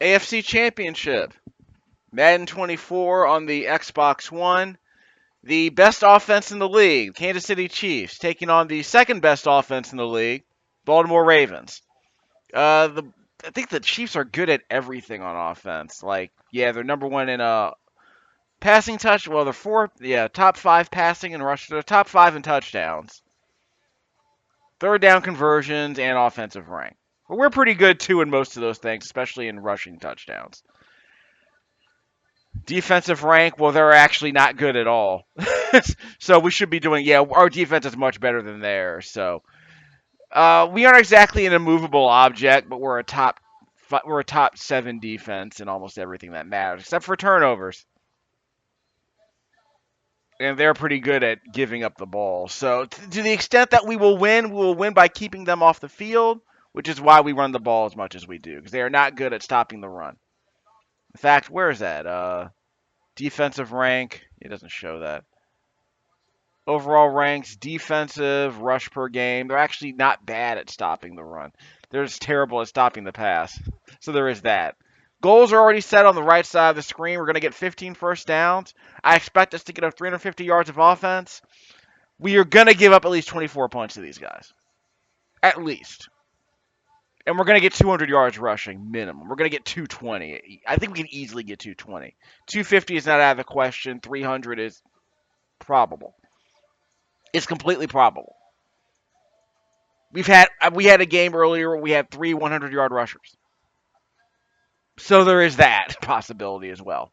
AFC Championship. Madden 24 on the Xbox One. The best offense in the league, Kansas City Chiefs, taking on the second best offense in the league, Baltimore Ravens. I think the Chiefs are good at everything on offense. Like, yeah, they're number one in passing touch. Well, they're fourth. Yeah, top five passing and rush. They're top five in touchdowns, third down conversions, and offensive rank. But we're pretty good too in most of those things, especially in rushing touchdowns. Defensive rank, well, they're actually not good at all. So we should be doing, yeah, our defense is much better than theirs. So we aren't exactly an immovable object, but we're a top seven defense in almost everything that matters, except for turnovers. And they're pretty good at giving up the ball. So to the extent that we will win by keeping them off the field, which is why we run the ball as much as we do, because they are not good at stopping the run. In fact, where is that? Defensive rank. It doesn't show that. Overall ranks, defensive, rush per game. They're actually not bad at stopping the run. They're just terrible at stopping the pass. So there is that. Goals are already set on the right side of the screen. We're going to get 15 first downs. I expect us to get up 350 yards of offense. We are going to give up at least 24 points to these guys. At least. And we're going to get 200 yards rushing, minimum. We're going to get 220. I think we can easily get 220. 250 is not out of the question. 300 is probable. It's completely probable. We had a game earlier where we had three 100-yard rushers. So there is that possibility as well.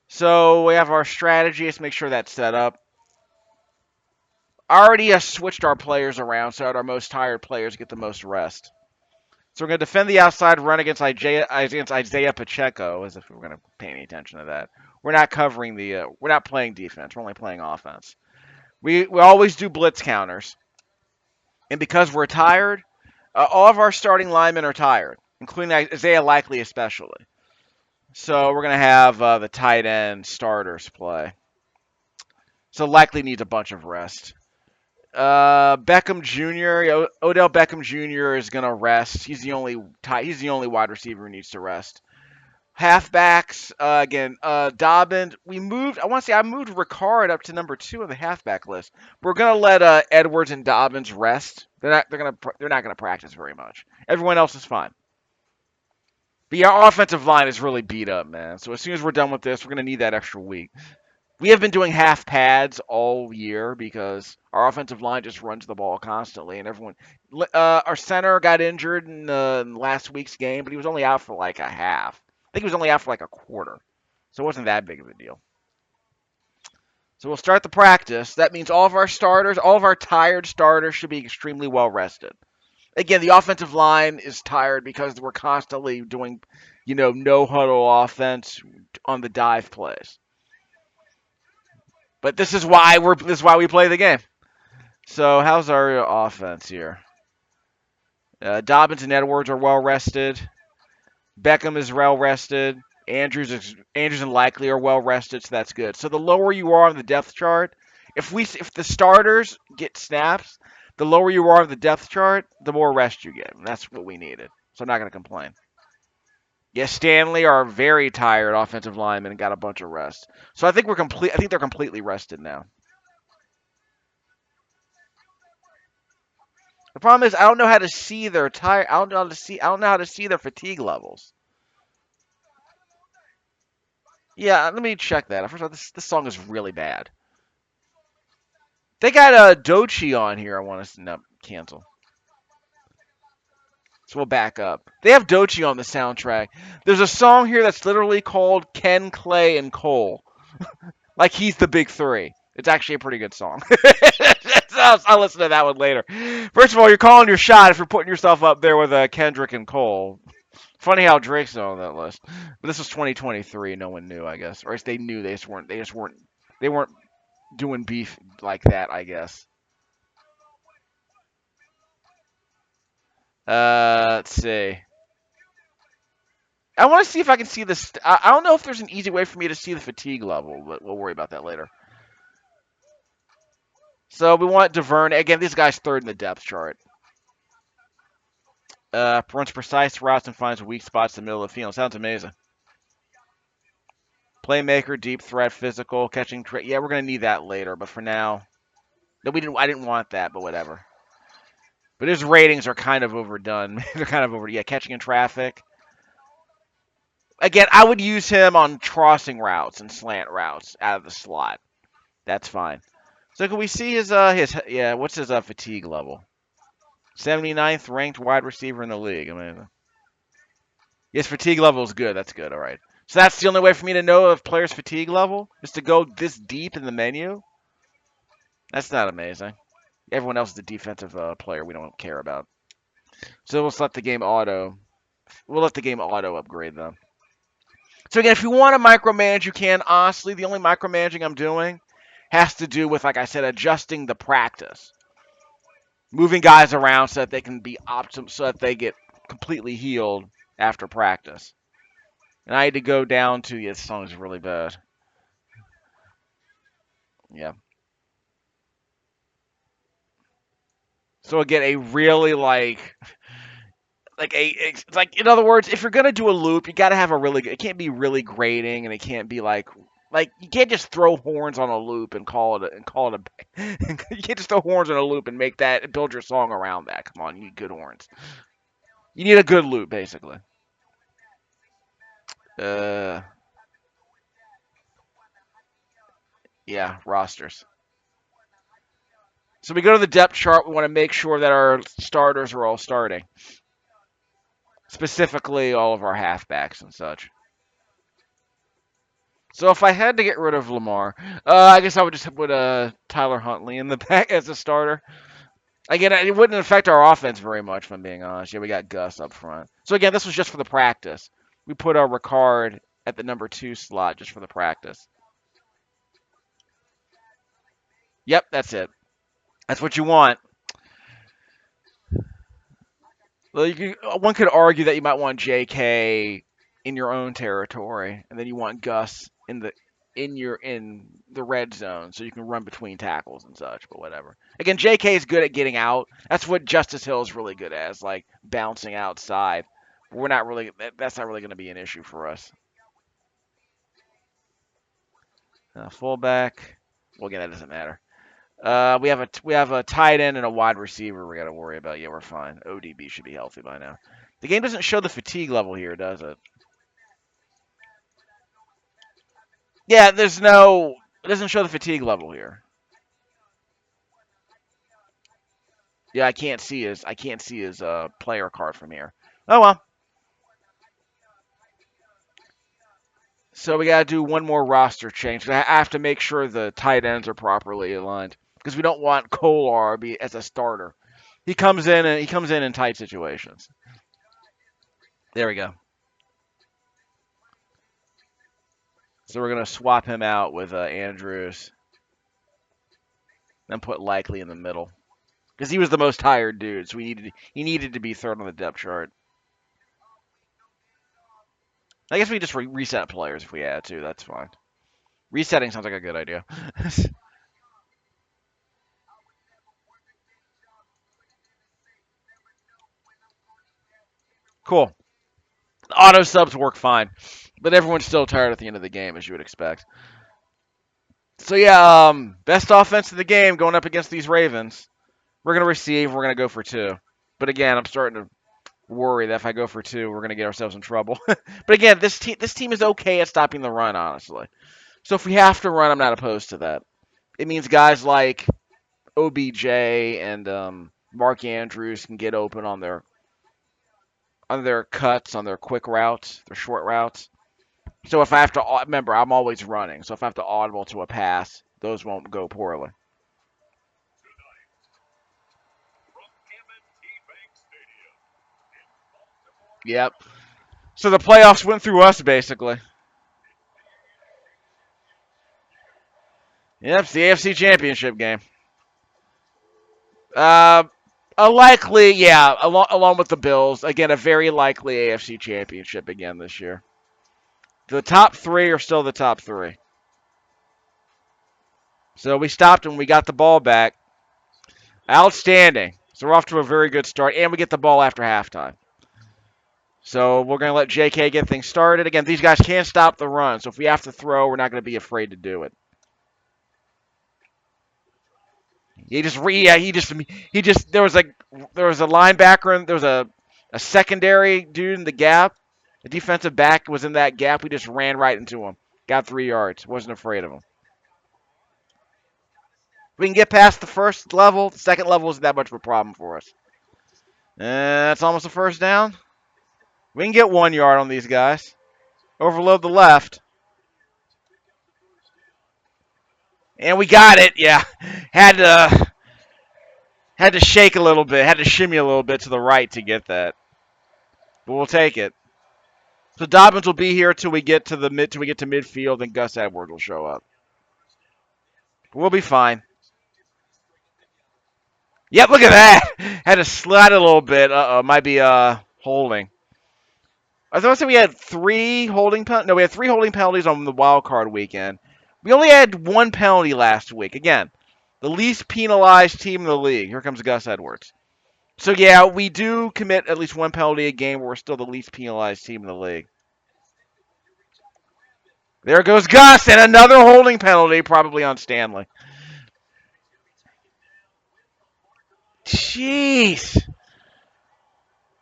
So we have our strategy. Let's make sure that's set up. I already switched our players around so that our most tired players get the most rest. So we're going to defend the outside run against Isaiah Pacheco, as if we were going to pay any attention to that. We're not covering we're not playing defense. We're only playing offense. We always do blitz counters. And because we're tired, all of our starting linemen are tired, including Isaiah Likely especially. So we're going to have the tight end starters play. So Likely needs a bunch of rest. Beckham Jr. Odell Beckham Jr. is going to rest. He's the only wide receiver who needs to rest. Halfbacks, again, Dobbins. I moved Ricard up to number 2 on the halfback list. We're gonna let Edwards and Dobbins rest. They're not gonna practice very much. Everyone else is fine. But yeah, our offensive line is really beat up, man. So as soon as we're done with this, we're gonna need that extra week. We have been doing half pads all year because our offensive line just runs the ball constantly, and everyone. Our center got injured in last week's game, but he was only out for like a half. I think he was only out for like a quarter, so it wasn't that big of a deal. So we'll start the practice. That means all of our tired starters should be extremely well rested. Again, the offensive line is tired because we're constantly doing, no huddle offense on the dive plays. But this is why we play the game. So how's our offense here? Dobbins and Edwards are well rested. Beckham is well rested. Andrews and Likely are well rested, so that's good. So the lower you are on the depth chart, if the starters get snaps, the lower you are on the depth chart, the more rest you get. And that's what we needed. So I'm not going to complain. Yes, Stanley are very tired offensive linemen and got a bunch of rest. So I think they're completely rested now. The problem is I don't know how to see their tire. I don't know how to see their fatigue levels. Yeah, let me check that. First of all, this song is really bad. They got a Dochi on here. I want to cancel. So we'll back up. They have Dochi on the soundtrack. There's a song here that's literally called Ken, Clay, and Cole. Like he's the big three. It's actually a pretty good song. I'll listen to that one later. First of all, you're calling your shot if you're putting yourself up there with Kendrick and Cole. Funny how Drake's on that list. But this was 2023. No one knew, I guess, or at least they knew. They weren't doing beef like that, I guess. Let's see. I want to see if I can see this. I don't know if there's an easy way for me to see the fatigue level, but we'll worry about that later. So we want DeVerne. Again, this guy's third in the depth chart. Runs precise routes and finds weak spots in the middle of the field. Sounds amazing. Playmaker, deep threat, physical, catching. Yeah, we're gonna need that later, but for now, no, we didn't. I didn't want that, but whatever. But his ratings are kind of overdone. They're kind of over. Yeah, catching in traffic. Again, I would use him on crossing routes and slant routes out of the slot. That's fine. So can we see his yeah? What's his fatigue level? 79th ranked wide receiver in the league. I mean, his fatigue level is good. That's good. All right. So that's the only way for me to know if player's fatigue level is to go this deep in the menu. That's not amazing. Everyone else is a defensive player we don't care about. So we'll let the game auto. We'll let the game auto upgrade them. So again, if you want to micromanage, you can. Honestly, the only micromanaging I'm doing has to do with, like I said, adjusting the practice, moving guys around so that they can be optimal, so that they get completely healed after practice. And I had to go down to, yeah, this song is really bad. Yeah. So again, a really it's like, in other words, if you're gonna do a loop, you gotta have a really good. It can't be really grating, and it can't be like you can't just throw horns on a loop and call it a. You can't just throw horns on a loop and make that build your song around that. Come on, you need good horns. You need a good loop, basically. Uh, yeah, rosters. So we go to the depth chart. We want to make sure that our starters are all starting. Specifically, all of our halfbacks and such. So if I had to get rid of Lamar, I guess I would just put Tyler Huntley in the back as a starter. Again, it wouldn't affect our offense very much, if I'm being honest. Yeah, we got Gus up front. So again, this was just for the practice. We put our Ricard at the number 2 slot just for the practice. Yep, that's it. That's what you want. Well, one could argue that you might want JK in your own territory, and then you want Gus in the red zone, so you can run between tackles and such. But whatever. Again, JK is good at getting out. That's what Justice Hill is really good at, is like bouncing outside. We're not really. That's not really going to be an issue for us. Fullback. Well, again, that doesn't matter. We have a tight end and a wide receiver we got to worry about. Yeah, we're fine. ODB should be healthy by now. The game doesn't show the fatigue level here, does it? Yeah, it doesn't show the fatigue level here. Yeah, I can't see his player card from here. Oh well. So we got to do one more roster change. I have to make sure the tight ends are properly aligned because we don't want Kolar as a starter. He comes in tight situations. There we go. So we're gonna swap him out with Andrews, then put Likely in the middle because he was the most tired dude. So he needed to be third on the depth chart. I guess we just reset players if we had to. That's fine. Resetting sounds like a good idea. Cool. Auto subs work fine, but everyone's still tired at the end of the game, as you would expect. So yeah, best offense of the game going up against these Ravens. We're gonna receive. We're gonna go for 2. But again, I'm starting to worry that if I go for 2, we're gonna get ourselves in trouble. But again, this team is okay at stopping the run, honestly. So if we have to run, I'm not opposed to that. It means guys like OBJ and Mark Andrews can get open on their cuts, on their quick routes, their short routes. So if I have to, remember, I'm always running. So if I have to audible to a pass, those won't go poorly. Yep. So the playoffs went through us, basically. Yep, it's the AFC Championship game. Uh, a likely, yeah, along with the Bills. Again, a very likely AFC Championship again this year. The top 3 are still the top 3. So we stopped when we got the ball back. Outstanding. So we're off to a very good start, and we get the ball after halftime. So we're going to let JK get things started. Again, these guys can't stop the run, so if we have to throw, we're not going to be afraid to do it. He just there was a linebacker and there was a secondary dude in the gap. The defensive back was in that gap. We just ran right into him. Got 3 yards. Wasn't afraid of him. We can get past the first level. The second level isn't that much of a problem for us. That's almost a first down. We can get 1 yard on these guys. Overload the left. And we got it. Yeah. Had to shake a little bit. Had to shimmy a little bit to the right to get that. But we'll take it. So Dobbins will be here till we get to midfield, and Gus Edwards will show up. We'll be fine. Yep, look at that. Had to slide a little bit. Might be holding. I thought we had 3 holding penalties. No, we had 3 holding penalties on the wild card weekend. We only had 1 penalty last week. Again, the least penalized team in the league. Here comes Gus Edwards. So yeah, we do commit at least 1 penalty a game, but we're still the least penalized team in the league. There goes Gus, and another holding penalty, probably on Stanley. Jeez.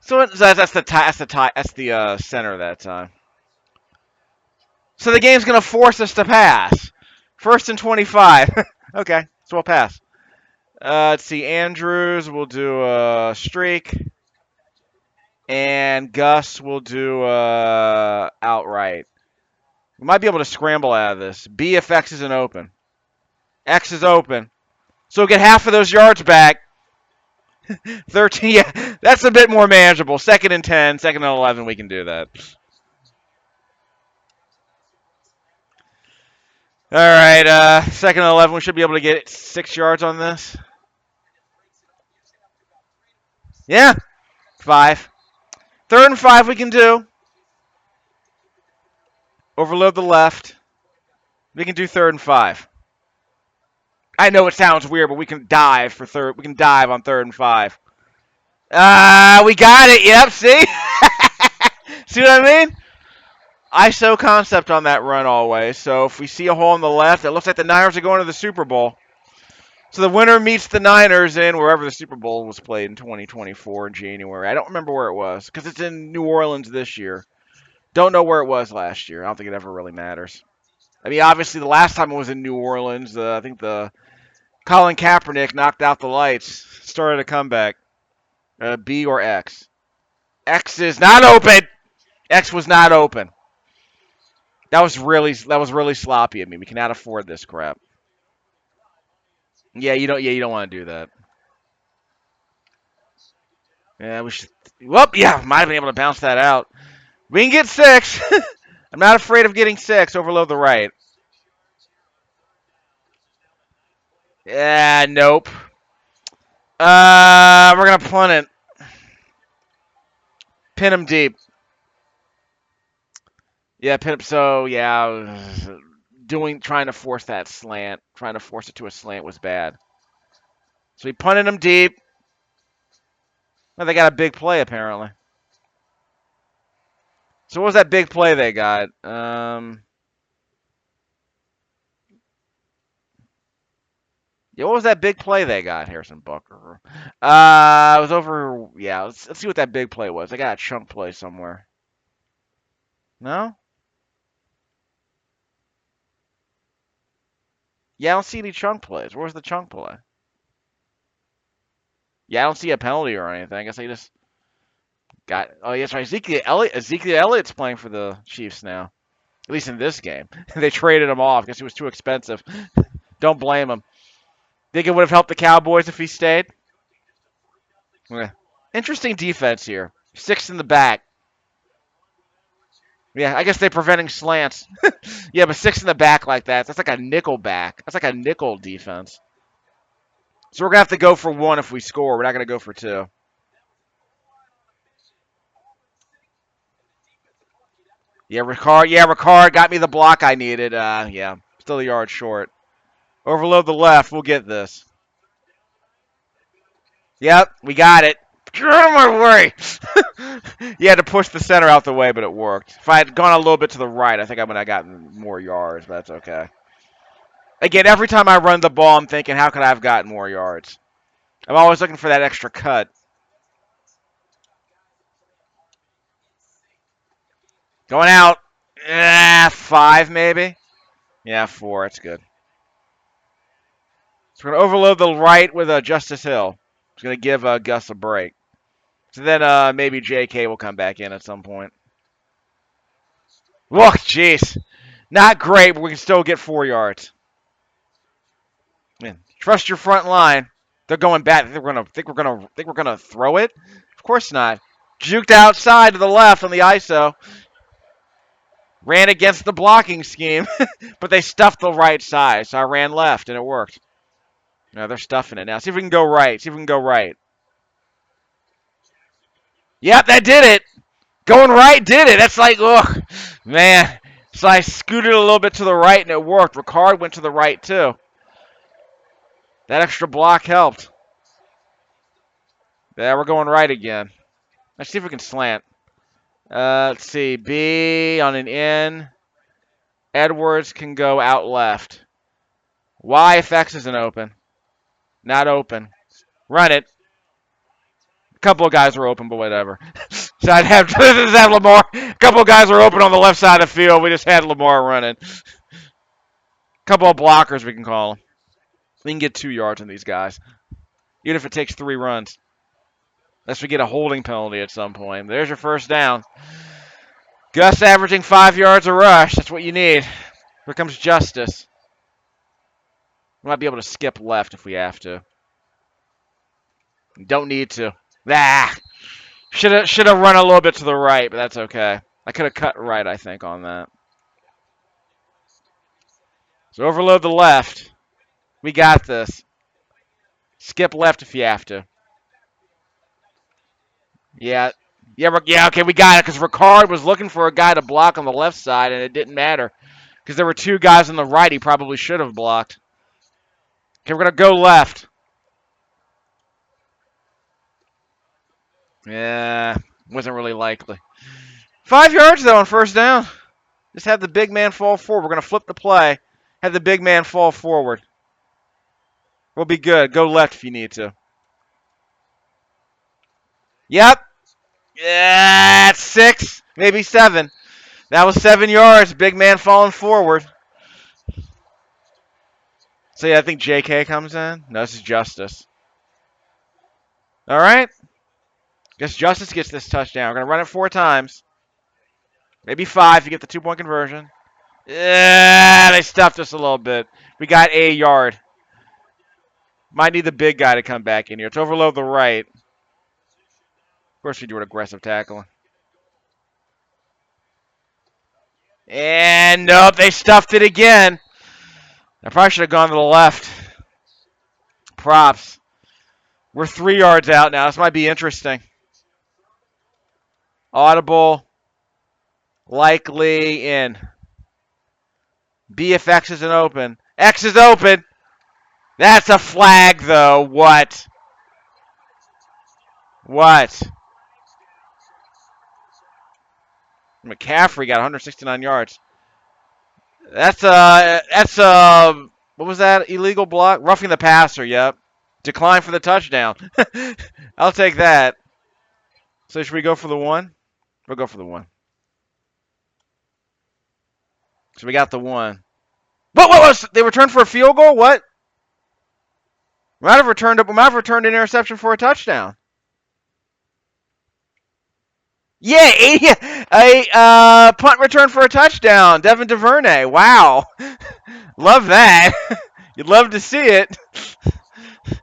So that's the center that time. So the game's gonna force us to pass. 1st and 25. Okay, so we'll pass. Let's see. Andrews will do a streak, and Gus will do outright. We might be able to scramble out of this. B if X isn't open. X is open. So we'll get half of those yards back. 13, yeah, that's a bit more manageable. 2nd and 10, 2nd and 11, we can do that. All right, 2nd and 11, we should be able to get 6 yards on this. Yeah, 5. 3rd and 5 we can do. Overload the left. We can do 3rd and 5. I know it sounds weird, but we can dive for third. We can dive on 3rd and 5. We got it. Yep. See? See what I mean? ISO concept on that run always. So if we see a hole on the left, it looks like the Niners are going to the Super Bowl. So the winner meets the Niners in wherever the Super Bowl was played in 2024 in January. I don't remember where it was because it's in New Orleans this year. Don't know where it was last year. I don't think it ever really matters. I mean, obviously the last time it was in New Orleans, I think the Colin Kaepernick knocked out the lights, started a comeback. B or X. X is not open. X was not open. That was really sloppy of me. We cannot afford this crap. Yeah, you don't want to do that. Yeah, we should. Whoop, yeah, might have been able to bounce that out. We can get 6. I'm not afraid of getting 6. Overload the right. Yeah, nope. We're gonna punt it. Pin him deep. Yeah, pin him. So yeah, trying to force that slant, trying to force it to a slant was bad. So we punted him deep. Well, they got a big play apparently. So what was that big play they got? Yeah, what was that big play they got, Harrison Butker? It was over. Yeah, let's see what that big play was. They got a chunk play somewhere. No? Yeah, I don't see any chunk plays. Where was the chunk play? Yeah, I don't see a penalty or anything. I guess they just got. Oh, yes, right. Ezekiel Elliott's playing for the Chiefs now. At least in this game. They traded him off because he was too expensive. Don't blame him. Think it would have helped the Cowboys if he stayed? Yeah. Interesting defense here. 6 in the back. Yeah, I guess they're preventing slants. Yeah, but 6 in the back like that. That's like a nickel back. That's like a nickel defense. So we're going to have to go for 1 if we score. We're not going to go for 2. Yeah, Ricard got me the block I needed. Yeah, still a yard short. Overload the left. We'll get this. Yep, we got it. Get out of my way! You had to push the center out the way, but it worked. If I had gone a little bit to the right, I think I would have gotten more yards, but that's okay. Again, every time I run the ball, I'm thinking, how could I have gotten more yards? I'm always looking for that extra cut. Going out. 5 maybe? Yeah, 4. That's good. So we're going to overload the right with Justice Hill. It's going to give Gus a break. So then maybe JK will come back in at some point. Look, jeez. Not great, but we can still get 4 yards. Man, trust your front line. They're going back. Think we're gonna throw it? Of course not. Juked outside to the left on the ISO. Ran against the blocking scheme, but they stuffed the right side. So I ran left and it worked. No, they're stuffing it now. See if we can go right. See if we can go right. Yep, that did it. Going right did it. That's like, ugh, man. So I scooted a little bit to the right and it worked. Ricard went to the right too. That extra block helped. Yeah, we're going right again. Let's see if we can slant. Let's see. B on an in. Edwards can go out left. Y if X isn't open. Not open. Run it. A couple of guys were open, but whatever. So I'd have Lamar. A couple of guys were open on the left side of the field. We just had Lamar running. A couple of blockers, we can call them. We can get 2 yards on these guys. Even if it takes 3 runs. Unless we get a holding penalty at some point. There's your first down. Gus averaging 5 yards a rush. That's what you need. Here comes Justice. We might be able to skip left if we have to. Don't need to. Should have run a little bit to the right, but that's okay. I could have cut right, I think, on that. So overload the left. We got this. Skip left if you have to. Yeah, okay, we got it, because Ricard was looking for a guy to block on the left side, and it didn't matter. Because there were 2 guys on the right he probably should have blocked. Okay, we're going to go left. Yeah, wasn't really likely. 5 yards, though, on first down. Just have the big man fall forward. We're going to flip the play. Have the big man fall forward. We'll be good. Go left if you need to. Yep. Yeah, 6, maybe 7. That was 7 yards. Big man falling forward. So, yeah, I think JK comes in. No, this is Justice. All right. Guess Justice gets this touchdown. We're going to run it 4 times. Maybe 5 if you get the 2-point conversion. Yeah, they stuffed us a little bit. We got a yard. Might need the big guy to come back in here. It's overload the right. Of course, we do an aggressive tackling. And nope, they stuffed it again. I probably should have gone to the left. Props. We're 3 yards out now. This might be interesting. Audible. Likely in. B if X isn't open. X is open. That's a flag, though. What? McCaffrey got 169 yards. That's what was that? Illegal block? Roughing the passer, yep. Decline for the touchdown. I'll take that. So should we go for the 1? We'll go for the 1. So we got the 1. What? They returned for a field goal? What? We might have returned an interception for a touchdown. Yeah, a punt return for a touchdown. Devin DuVernay. Wow. Love that. You'd love to see it. Of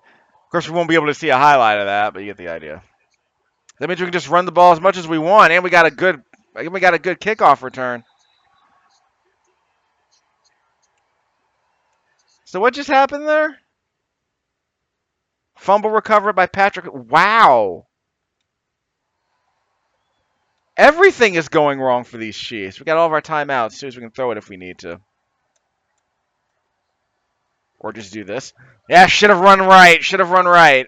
course, we won't be able to see a highlight of that, but you get the idea. That means we can just run the ball as much as we want, and we got a good kickoff return. So what just happened there? Fumble recovered by Patrick. Wow. Everything is going wrong for these Chiefs. We got all of our timeouts as soon as we can throw it if we need to. Or just do this. Yeah, should have run right.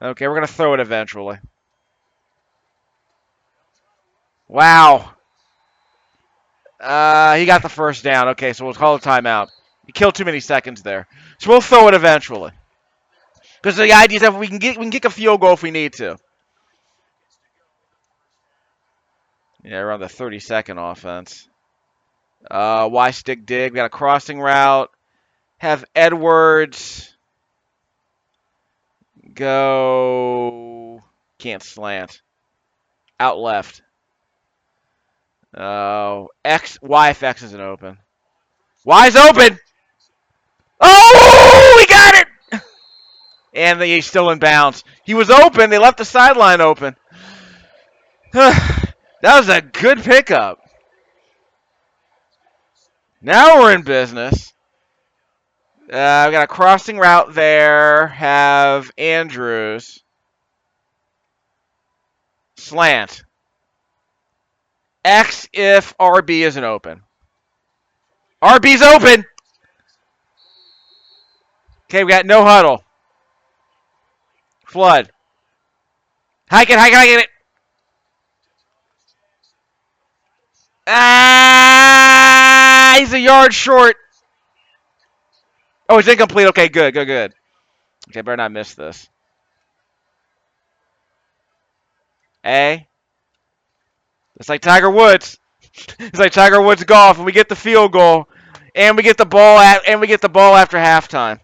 Okay, we're going to throw it eventually. Wow. He got the first down. Okay, so we'll call a timeout. He killed too many seconds there. So we'll throw it eventually. Because the idea is that we can kick a field goal if we need to. Yeah, we're on the 30-second offense. Y stick dig. We got a crossing route. Have Edwards go. Can't slant. Out left. Y if X isn't open. Y's open. Oh, we got it. And he's still in bounds. He was open. They left the sideline open. That was a good pickup. Now we're in business. We got a crossing route there. Have Andrews. Slant. X if RB isn't open. RB's open. Okay, we got no huddle. Flood. Hike it. He's a yard short. Oh, it's incomplete. Okay, good. Okay, better not miss this. It's like Tiger Woods. It's like Tiger Woods golf, and we get the field goal, and we get the ball after halftime.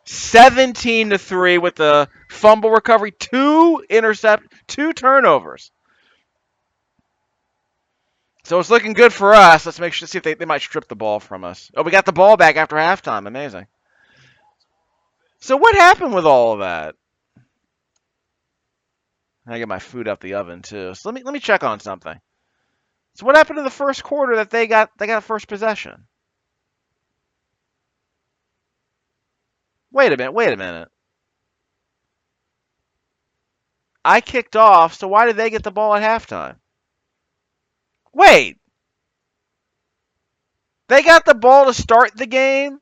17-3 with the fumble recovery, 2 turnovers. So it's looking good for us. Let's see if they might strip the ball from us. Oh, we got the ball back after halftime. Amazing. So what happened with all of that? I get my food out the oven too. So let me check on something. So what happened in the first quarter that they got first possession? Wait a minute. I kicked off, so why did they get the ball at halftime? Wait. They got the ball to start the game,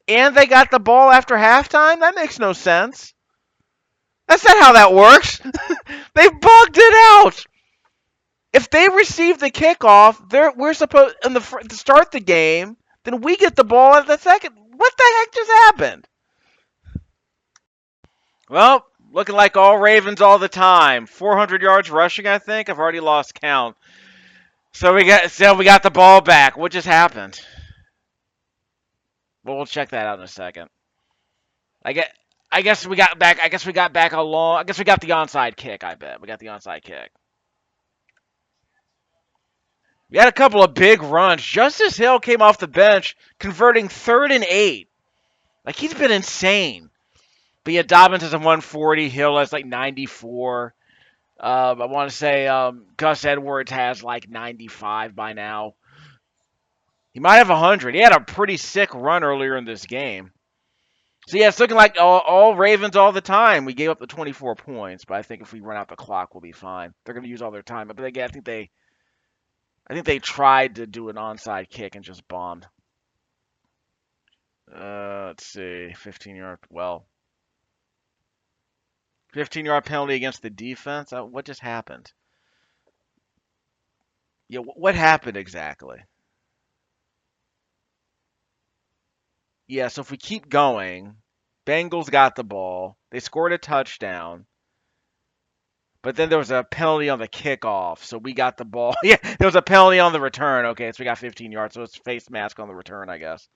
and they got the ball after halftime? That makes no sense. That's not how that works. They bugged it out. If they receive the kickoff, we're supposed to start the game. Then we get the ball at the second. What the heck just happened? Well, looking like all Ravens all the time. 400 yards rushing, I think. I've already lost count. So we got the ball back. What just happened? Well, we'll check that out in a second. I guess we got back. I guess we got the onside kick. I bet we got the onside kick. We had a couple of big runs. Justice Hill came off the bench, converting 3rd and 8. Like, he's been insane. But yeah, Dobbins has a 140. Hill has like 94. I want to say Gus Edwards has like 95 by now. He might have 100. He had a pretty sick run earlier in this game. So yeah, it's looking like all Ravens all the time. We gave up the 24 points, but I think if we run out the clock, we'll be fine. They're going to use all their time. But again, I think they tried to do an onside kick and just bombed. Let's see, 15-yard. Well, 15-yard penalty against the defense. What just happened? Yeah, what happened exactly? Yeah, so if we keep going, Bengals got the ball. They scored a touchdown. But then there was a penalty on the kickoff, so we got the ball. Yeah, there was a penalty on the return. Okay, so we got 15 yards, so it's face mask on the return, I guess.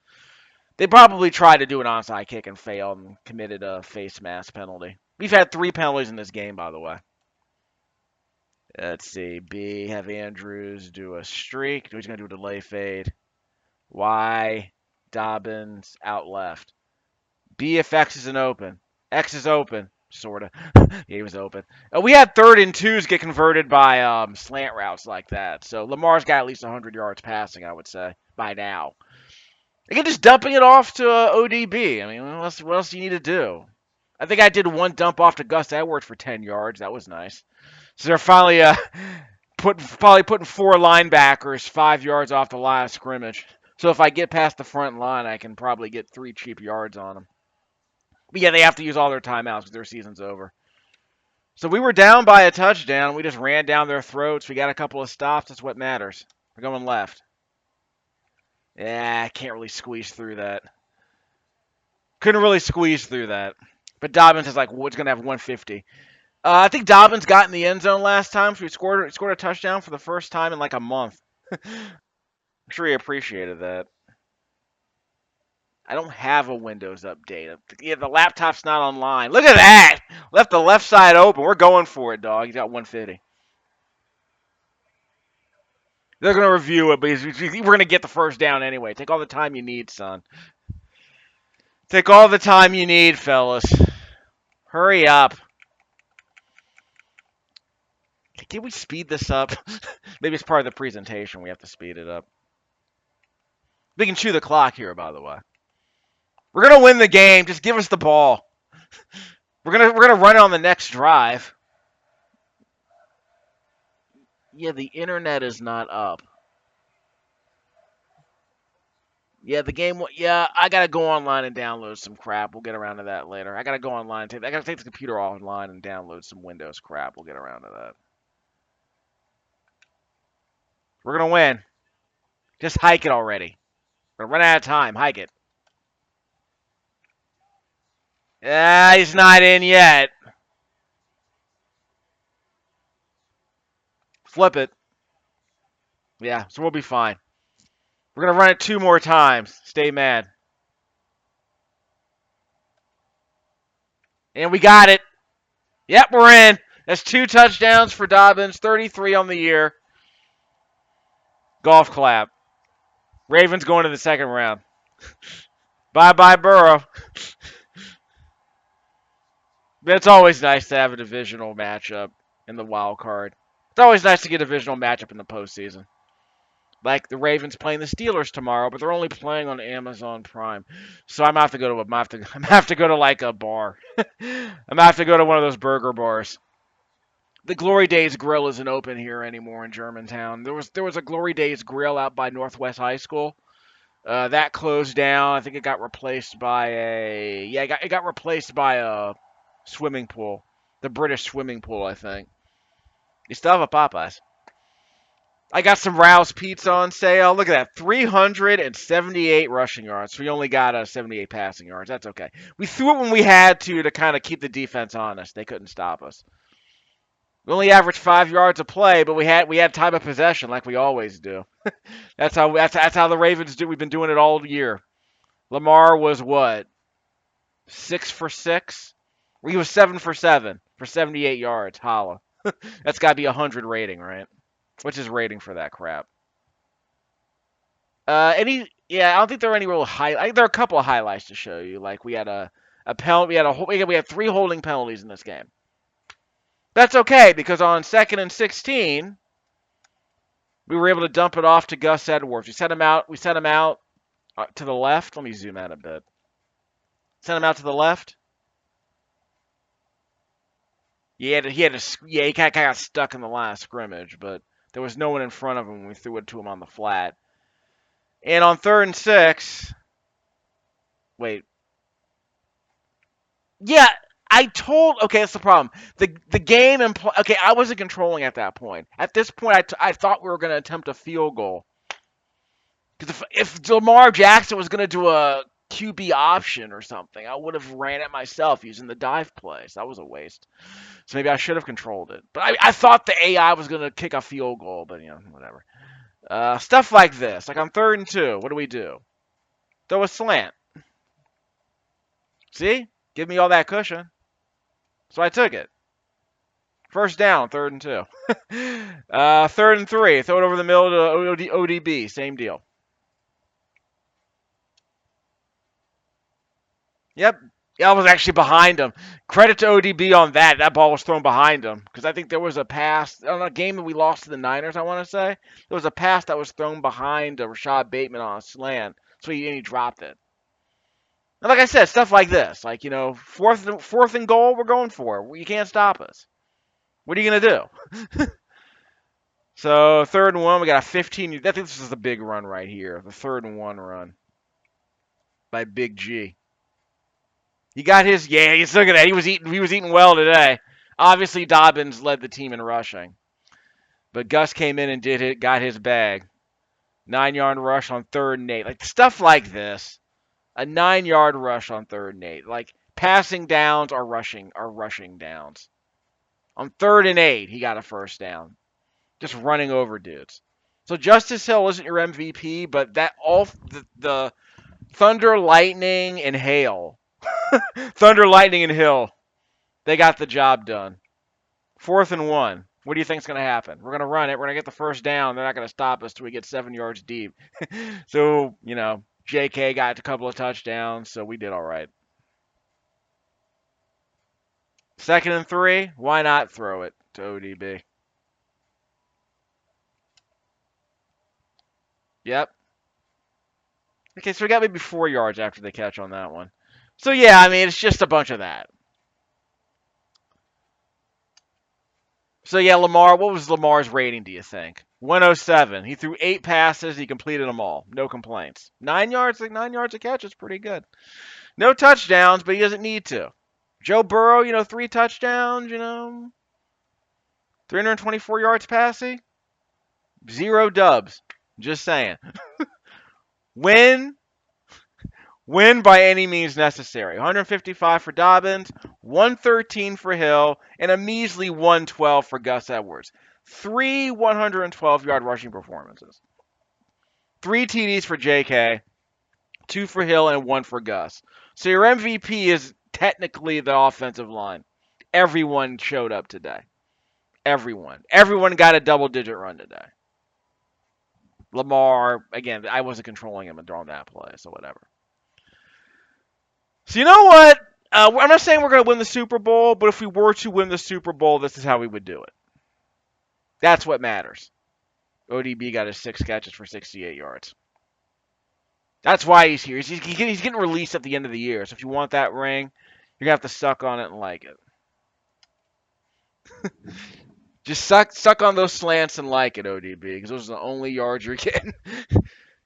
They probably tried to do an onside kick and failed and committed a face mask penalty. We've had 3 penalties in this game, by the way. Let's see. B, have Andrews do a streak. He's going to do a delay fade. Y, Dobbins, out left. B if X isn't open. X is open. Sort of. Yeah, he was open. We had 3rd and 2s get converted by slant routes like that. So Lamar's got at least 100 yards passing, I would say, by now. Again, just dumping it off to ODB. I mean, what else do you need to do? I think I did one dump off to Gus Edwards for 10 yards. That was nice. So they're finally probably putting 4 linebackers 5 yards off the line of scrimmage. So if I get past the front line, I can probably get 3 cheap yards on them. But yeah, they have to use all their timeouts because their season's over. So we were down by a touchdown. We just ran down their throats. We got a couple of stops. That's what matters. We're going left. Yeah, I can't really squeeze through that. Couldn't really squeeze through that. But Dobbins is like, what's going to have 150? I think Dobbins got in the end zone last time, so he scored a touchdown for the first time in like a month. I'm sure he appreciated that. I don't have a Windows update. Yeah, the laptop's not online. Look at that! Left the left side open. We're going for it, dog. He's got 150. They're going to review it, but we're going to get the first down anyway. Take all the time you need, son. Take all the time you need, fellas. Hurry up. Can we speed this up? Maybe it's part of the presentation. We have to speed it up. We can chew the clock here, by the way. We're going to win the game. Just give us the ball. We're gonna run it on the next drive. Yeah, the internet is not up. Yeah, the game. Yeah, I gotta go online and download some crap. We'll get around to that later. I gotta go online. I gotta take the computer offline and download some Windows crap. We'll get around to that. We're gonna win. Just hike it already. We're gonna run out of time. Hike it. Yeah, he's not in yet. Flip it. Yeah, so we'll be fine. We're gonna run it 2 more times. Stay mad. And we got it. Yep, we're in. That's 2 touchdowns for Dobbins, 33 on the year. Golf clap. Ravens going to the second round. Bye-bye, Burrow. It's always nice to have a divisional matchup in the wild card. It's always nice to get a divisional matchup in the postseason. Like the Ravens playing the Steelers tomorrow, but they're only playing on Amazon Prime. So I'm gonna have to go to like a bar. I'm gonna have to go to one of those burger bars. The Glory Days Grill isn't open here anymore in Germantown. There was a Glory Days Grill out by Northwest High School. That closed down. I think it got replaced by it got replaced by a swimming pool, the British swimming pool, I think. You still have a Popeyes. I got some Rouse Pizza on sale. Look at that, 378 rushing yards. We only got 78 passing yards. That's okay. We threw it when we had to kind of keep the defense honest. They couldn't stop us. We only averaged 5 yards a play, but we had time of possession like we always do. That's how the Ravens do. We've been doing it all year. Lamar was what? 6 for 6? He was 7 for 7 for 78 yards. Holla. That's got to be a 100 rating, right? What's his rating for that crap? I don't think there are any real there are a couple of highlights to show you. Like we had a penalty, we had 3 holding penalties in this game. That's okay because on 2nd and 16, we were able to dump it off to Gus Edwards. We set him out to the left. Let me zoom out a bit. Sent him out to the left. He kind of got stuck in the last scrimmage, but there was no one in front of him when we threw it to him on the flat. And on 3rd and 6, wait. Yeah, okay, that's the problem. The game, okay, I wasn't controlling at that point. At this point, I thought we were going to attempt a field goal. Because if Lamar Jackson was going to do a QB option or something, I would have ran it myself using the dive plays. That was a waste. So maybe I should have controlled it. But I thought the AI was going to kick a field goal, but, whatever. Stuff like this. Like on 3rd and 2, what do we do? Throw a slant. See? Give me all that cushion. So I took it. First down, 3rd and 2. 3rd and 3. Throw it over the middle to ODB. Same deal. Yep. Yeah, I was actually behind him. Credit to ODB on that. That ball was thrown behind him. Because I think there was a pass on a game that we lost to the Niners, I want to say. There was a pass that was thrown behind Rashad Bateman on a slant. So he dropped it. And like I said, stuff like this. Like, 4th and goal, we're going for it. You can't stop us. What are you going to do? So 3rd and 1, we got a 15. I think this is the big run right here. The 3rd and 1 run by Big G. He got his, look at that. He was eating well today. Obviously, Dobbins led the team in rushing, but Gus came in and got his bag. 9-yard rush on 3rd and 8. Like stuff like this. A 9-yard rush on 3rd and 8. Like passing downs are rushing downs. On 3rd and 8, he got a first down. Just running over dudes. So Justice Hill isn't your MVP, but that all the Thunder, Lightning, and Hail. Thunder, Lightning, and Hill. They got the job done. 4th and 1. What do you think's going to happen? We're going to run it. We're going to get the first down. They're not going to stop us till we get 7 yards deep. So, JK got a couple of touchdowns, so we did all right. 2nd and 3. Why not throw it to ODB? Yep. Okay, so we got maybe 4 yards after the catch on that one. So, yeah, I mean, it's just a bunch of that. So, yeah, Lamar, what was Lamar's rating, do you think? 107. He threw 8 passes. He completed them all. No complaints. 9 yards, 9 yards a catch is pretty good. No touchdowns, but he doesn't need to. Joe Burrow, 3 touchdowns, 324 yards passing. 0 dubs. Just saying. Win by any means necessary. 155 for Dobbins, 113 for Hill, and a measly 112 for Gus Edwards. 3 112-yard rushing performances. 3 TDs for JK, 2 for Hill, and 1 for Gus. So your MVP is technically the offensive line. Everyone showed up today. Everyone. Everyone got a double-digit run today. Lamar, again, I wasn't controlling him during that play, so whatever. So you know what? I'm not saying we're going to win the Super Bowl, but if we were to win the Super Bowl, this is how we would do it. That's what matters. ODB got his 6 catches for 68 yards. That's why he's here. He's getting released at the end of the year. So if you want that ring, you're going to have to suck on it and like it. Just suck on those slants and like it, ODB, because those are the only yards you're getting.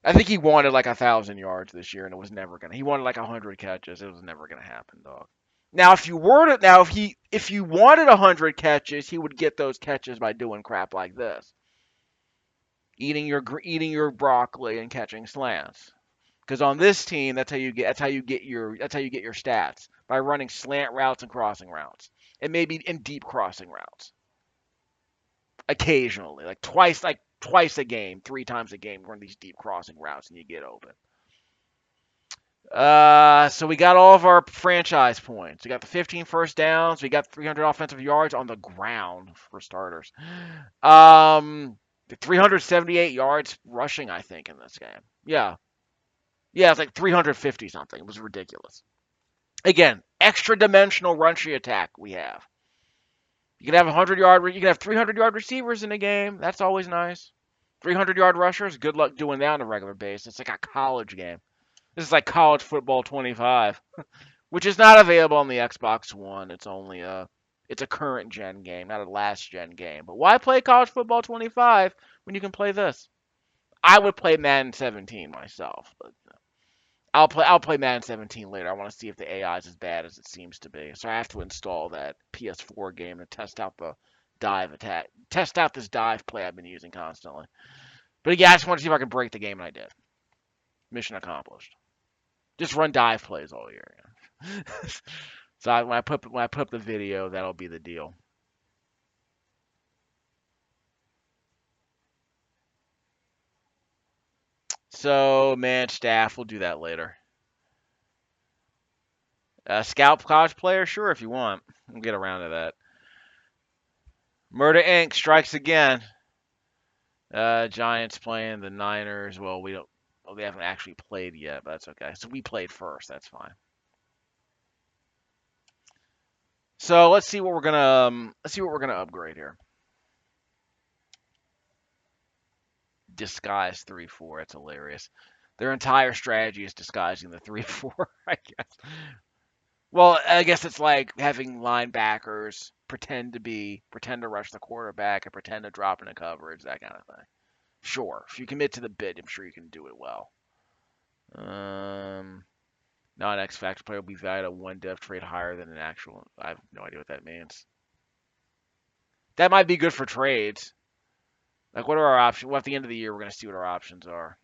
I think he wanted like 1,000 yards this year, and it was never gonna. He wanted like 100 catches. It was never gonna happen, dog. Now, if you wanted 100 catches, he would get those catches by doing crap like this, eating your broccoli and catching slants. Because on this team, that's how you get your stats, by running slant routes and crossing routes, and maybe in deep crossing routes. Occasionally, like twice a game, 3 times a game, run these deep crossing routes and you get open. So we got all of our franchise points. We got the 15 first downs. We got 300 offensive yards on the ground for starters. 378 yards rushing, I think, in this game. Yeah, it's like 350 something. It was ridiculous. Again, extra dimensional runchy attack we have. You can have 300-yard receivers in a game. That's always nice. 300-yard rushers. Good luck doing that on a regular basis. It's like a college game. This is like college football 25, which is not available on the Xbox One. It's a current gen game, not a last gen game. But why play college football 25 when you can play this? I would play Madden 17 myself, but I'll play Madden 17 later. I want to see if the AI is as bad as it seems to be. So I have to install that PS4 game to test out the dive attack, test out this dive play I've been using constantly. But yeah, I just want to see if I can break the game, and I did. Mission accomplished. Just run dive plays all year. So when I put up the video, that'll be the deal. So man, staff, we'll do that later. Scout college player, sure, if you want. We'll get around to that. Murder Inc. strikes again. Giants playing the Niners. Well, they haven't actually played yet, but that's okay. So we played first. That's fine. So let's see what we're gonna upgrade here. Disguise 3-4. That's hilarious. Their entire strategy is disguising the 3-4. I guess. Well, I guess it's like having linebackers pretend to rush the quarterback and pretend to drop into coverage, that kind of thing. Sure, if you commit to the bid, I'm sure you can do it well. Non X Factor player will be valued at 1 dev trade higher than an actual. I have no idea what that means. That might be good for trades. Like, what are our options? Well, at the end of the year, we're going to see what our options are.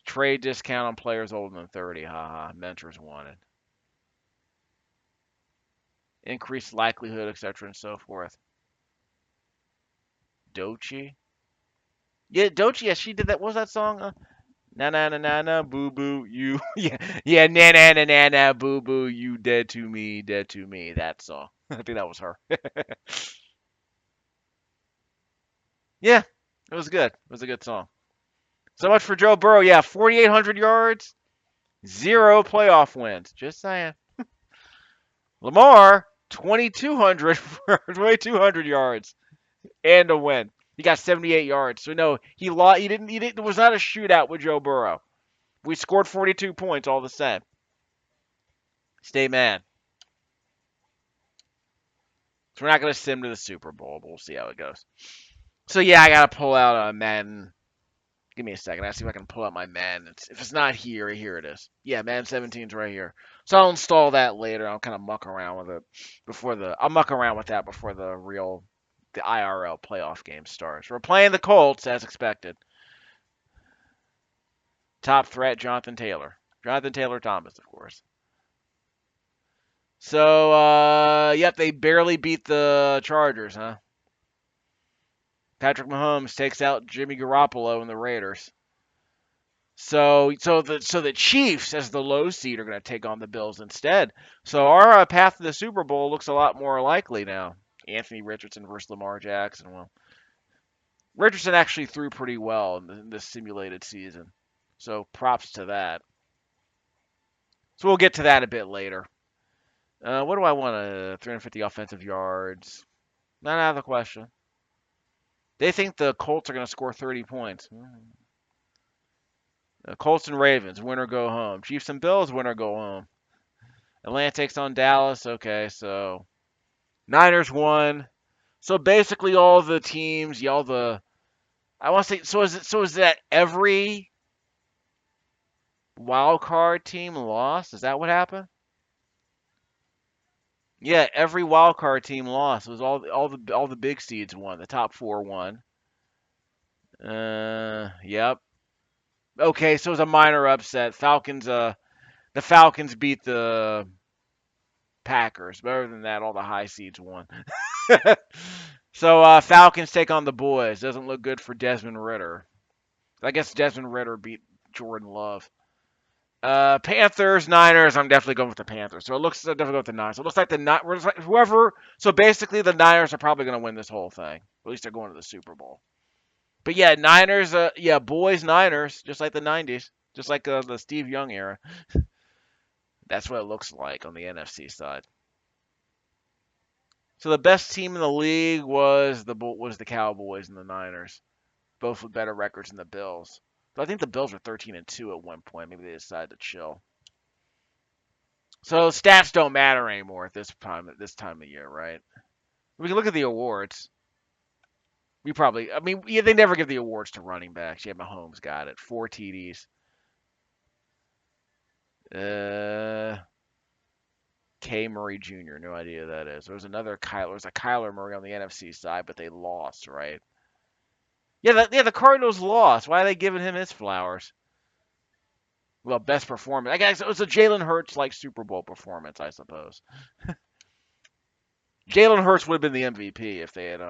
Trade discount on players older than 30. Haha. Mentors wanted. Increased likelihood, etc., and so forth. Dochi. Yeah, Dochi. Yeah, she did that. What was that song? Na na na na na boo boo you. Yeah, na na na na na boo boo you dead to me, dead to me. That song. I think that was her. Yeah, it was good. It was a good song. So much for Joe Burrow. Yeah, 4,800 yards, 0 playoff wins. Just saying. Lamar, 2,200 2,200 yards and a win. He got 78 yards. So no, he lost. He didn't. It was not a shootout with Joe Burrow. We scored 42 points all the same. Stay mad. So we're not going to sim to the Super Bowl, but we'll see how it goes. So yeah, I got to pull out Madden. Give me a second. I see if I can pull out my Madden. If it's not here, here it is. Yeah, Madden 17's right here. So I'll install that later. I'll kind of muck around with it before the. I'll muck around with that before the IRL playoff game starts. We're playing the Colts as expected. Top threat, Jonathan Taylor. Jonathan Taylor Thomas, of course. So, yep, they barely beat the Chargers, huh? Patrick Mahomes takes out Jimmy Garoppolo and the Raiders. So the Chiefs, as the low seed, are going to take on the Bills instead. So our path to the Super Bowl looks a lot more likely now. Anthony Richardson versus Lamar Jackson. Well, Richardson actually threw pretty well in this simulated season. So props to that. So we'll get to that a bit later. What do I want? 350 offensive yards. Not out of the question. They think the Colts are going to score 30 points. Colts and Ravens, win or go home. Chiefs and Bills, win or go home. Atlanta takes on Dallas. Okay, so Niners won. So basically, all the teams, I want to say. So is that every wild card team lost? Is that what happened? Yeah, every wild card team lost. It was all the big seeds won. The top four won. Yep. Okay, so it was a minor upset. The Falcons beat the Packers. But other than that, all the high seeds won. So Falcons take on the boys. Doesn't look good for Desmond Ritter. I guess Desmond Ritter beat Jordan Love. Panthers, Niners. I'm definitely going with the Panthers. So it looks definitely going with the Niners. It looks like whoever. So basically, the Niners are probably going to win this whole thing. At least they're going to the Super Bowl. But yeah, Niners. Yeah, boys, Niners, just like the '90s, just like the Steve Young era. That's what it looks like on the NFC side. So the best team in the league was the Cowboys and the Niners, both with better records than the Bills. But I think the Bills were 13-2 at one point. Maybe they decided to chill. So stats don't matter anymore at this time of year, right? We can look at the awards. I mean, yeah, they never give the awards to running backs. Yeah, Mahomes got it, 4 TDs. Uh, K. Murray Jr. No idea who that is. There was a Kyler Murray on the NFC side, but they lost, right? Yeah, the Cardinals lost. Why are they giving him his flowers? Well, best performance. I guess it was a Jalen Hurts like Super Bowl performance, I suppose. Jalen Hurts would have been the MVP if they'd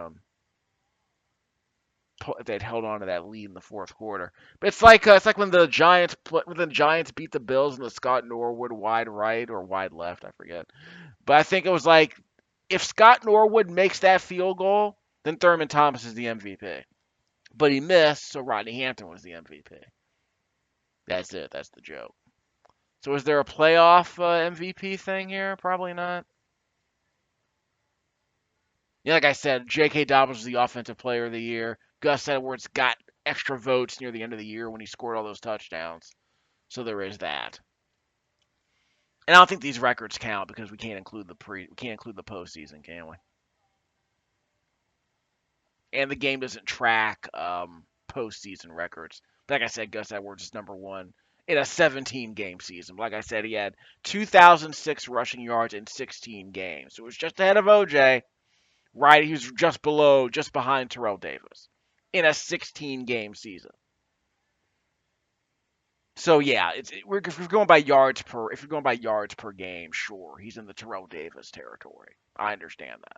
held on to that lead in the fourth quarter. But it's like when the Giants beat the Bills in the Scott Norwood wide right or wide left, I forget. But I think it was like if Scott Norwood makes that field goal, then Thurman Thomas is the MVP. But he missed, so Rodney Hampton was the MVP. That's it. That's the joke. So is there a playoff MVP thing here? Probably not. Yeah, like I said, J.K. Dobbins was the offensive player of the year. Gus Edwards got extra votes near the end of the year when he scored all those touchdowns. So there is that. And I don't think these records count because we can't include the postseason, can we? And the game doesn't track postseason records. But like I said, Gus Edwards is number one in a 17-game season. Like I said, he had 2,006 rushing yards in 16 games. So it was just ahead of OJ. Right, he was just behind Terrell Davis in a 16-game season. So yeah, if we're going by if you're going by yards per game, sure, he's in the Terrell Davis territory. I understand that.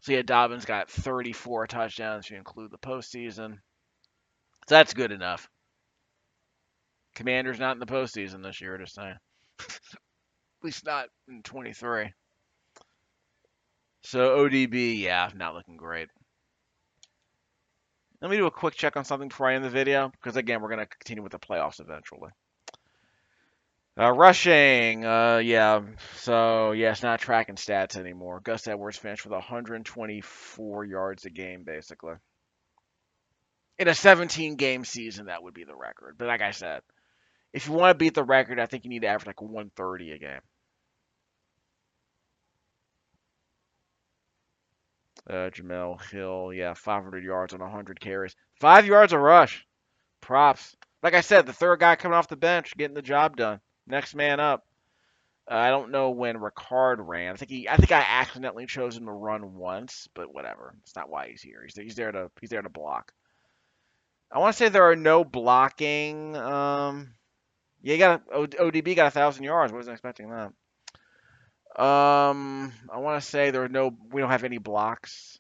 So yeah, Dobbins got 34 touchdowns if you include the postseason. So that's good enough. Commanders not in the postseason this year, just saying. At least not in 23. So ODB, yeah, not looking great. Let me do a quick check on something before I end the video, because again, we're going to continue with the playoffs eventually. Rushing, yeah. So, yeah, it's not tracking stats anymore. Gus Edwards finished with 124 yards a game, basically. In a 17-game season, that would be the record. But like I said, if you want to beat the record, I think you need to average like 130 a game. Jamel Hill, yeah, 500 yards on 100 carries. 5 yards a rush. Props. Like I said, the third guy coming off the bench, getting the job done. Next man up. I don't know when Ricard ran. I think I accidentally chose him to run once, but whatever. It's not why he's here. He's there to block. I want to say there are no blocking. Yeah, ODB got 1,000 yards. Wasn't expecting that. I want to say we don't have any blocks.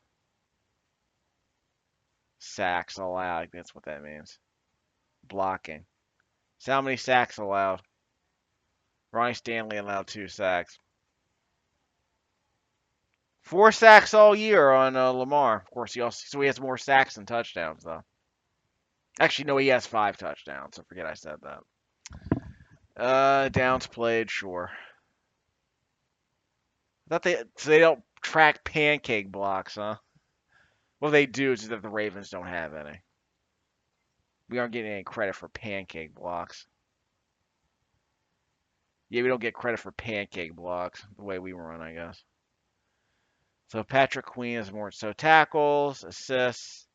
Sacks allowed. That's what that means. Blocking. So how many sacks allowed? Ronnie Stanley allowed 2 sacks. 4 sacks all year on Lamar. Of course, he has more sacks than touchdowns, though. Actually, no, he has 5 touchdowns. I forget I said that. Downs played, sure. They don't track pancake blocks, huh? What they do is that the Ravens don't have any. We aren't getting any credit for pancake blocks. Yeah, we don't get credit for pancake blocks the way we run, I guess. So Patrick Queen is more so tackles, assists.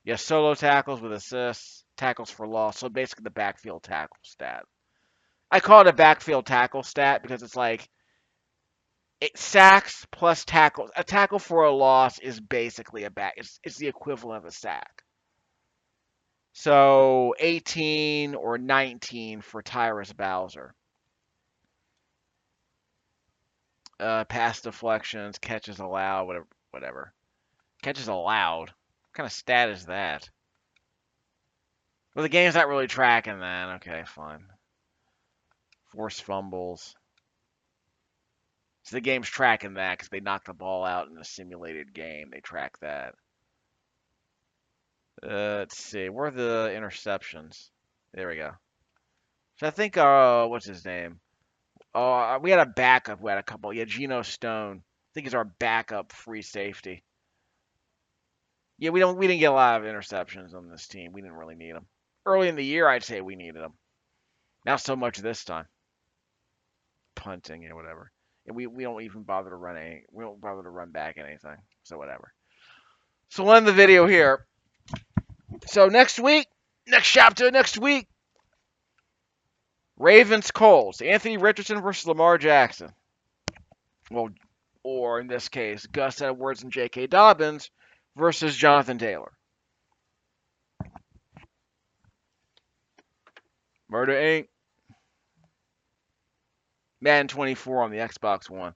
Yeah, solo tackles with assists, tackles for loss. So basically the backfield tackle stat. I call it a backfield tackle stat because it's like sacks plus tackles. A tackle for a loss is basically it's the equivalent of a sack. So 18 or 19 for Tyrus Bowser. Pass deflections, catches allowed, whatever. Catches allowed. What kind of stat is that? Well, the game's not really tracking that. Okay, fine. Forced fumbles. So the game's tracking that because they knocked the ball out in a simulated game. They track that. Let's see. Where are the interceptions? There we go. So I think, what's his name? We had a backup. We had a couple. Yeah, Geno Stone. I think he's our backup free safety. Yeah, we didn't get a lot of interceptions on this team. We didn't really need them. Early in the year, I'd say we needed them. Not so much this time. Punting and whatever. And we don't even bother to run we don't bother to run back anything. So whatever. So we'll end the video here. So next chapter next week. Ravens Colts. Anthony Richardson versus Lamar Jackson. Well, or in this case, Gus Edwards and J.K. Dobbins versus Jonathan Taylor. Murder Inc. Madden 24 on the Xbox One.